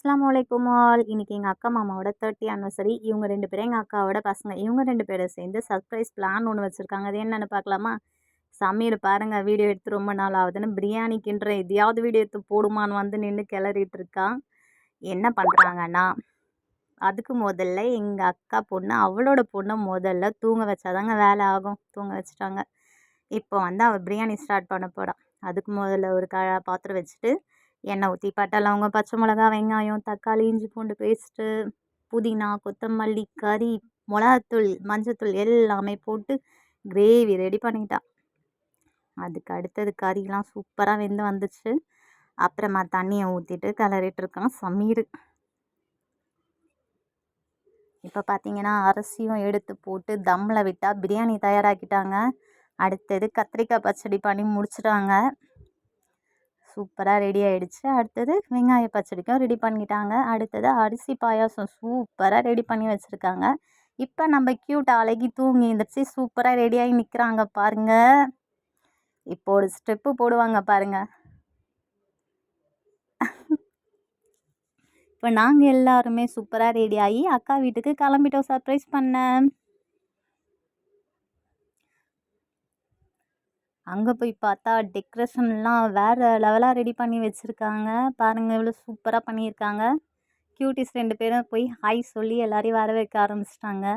அஸ்ஸலாமு அலைக்கும் ஆல். இன்னைக்கு எங்கள் அக்கா மாமாவோட 30 ஆனிவர்சரி. இவங்க 2 பேரும் எங்கள் அக்காவோட பசங்க. இவங்க 2 பேரும் சேர்ந்து சர்ப்ரைஸ் பிளான் ஒன்று வச்சுருக்காங்க. அது என்னென்னு பார்க்கலாமா? சமையல் பாருங்கள், வீடியோ எடுத்து ரொம்ப நாள் ஆகுதுன்னு பிரியாணி கிண்டுற எதையாவது வீடியோ எடுத்து போடுமான்னு வந்து நின்று கிளறிட்டு இருக்கான். என்ன பண்ணுறாங்கன்னா, அதுக்கு முதல்ல எங்கள் அக்கா பொண்ணு அவளோட பொண்ணை முதல்ல தூங்க வச்சாதாங்க வேலை ஆகும். தூங்க வச்சுட்டாங்க. இப்போ வந்து அவள் பிரியாணி ஸ்டார்ட் பண்ண போகிறான். அதுக்கு முதல்ல ஒரு பாத்திரம் வச்சுட்டு எண்ணெய் ஊற்றி பட்டை லவங்கம் பச்சை மிளகா வெங்காயம் தக்காளி இஞ்சி பூண்டு பேஸ்ட்டு புதினா கொத்தமல்லி கறி மிளகாத்தூள் மஞ்சத்தூள் எல்லாமே போட்டு கிரேவி ரெடி பண்ணிட்டான். அதுக்கு அடுத்தது கறிலாம் சூப்பராக வெந்து வந்துச்சு. அப்புறமா தண்ணியை ஊற்றிட்டு கிளறிட்டு இருக்கான் சமீர். இப்போ பார்த்தீங்கன்னா அரிசியும் எடுத்து போட்டு தம்மில் விட்டால் பிரியாணி தயாராக்கிட்டாங்க. அடுத்தது கத்திரிக்காய் பச்சடி பண்ணி முடிச்சிட்டாங்க. சூப்பராக ரெடி ஆகிடுச்சு. அடுத்தது வெங்காய பச்சடிக்கும் ரெடி பண்ணிட்டாங்க. அடுத்தது அரிசி பாயாசம் சூப்பராக ரெடி பண்ணி வச்சுருக்காங்க. இப்போ நம்ம க்யூட் அழகி தூங்கி எழுந்திரிச்சு சூப்பராக ரெடியாகி நிற்கிறாங்க பாருங்கள். இப்போ ஒரு ஸ்டெப்பு போடுவாங்க பாருங்கள். இப்போ நாங்கள் எல்லாருமே சூப்பராக ரெடி ஆகி அக்கா வீட்டுக்கு கிளம்பிட்டோம் சர்ப்ரைஸ் பண்ண. அங்கே போய் பார்த்தா டெக்கரேஷன்லாம் வேறு லெவலாக ரெடி பண்ணி வச்சுருக்காங்க. பாருங்கள் இவ்வளோ சூப்பராக பண்ணியிருக்காங்க. க்யூட்டிஸ் 2 பேரும் போய் ஹாய் சொல்லி எல்லாரையும் வர வைக்க ஆரம்பிச்சிட்டாங்க.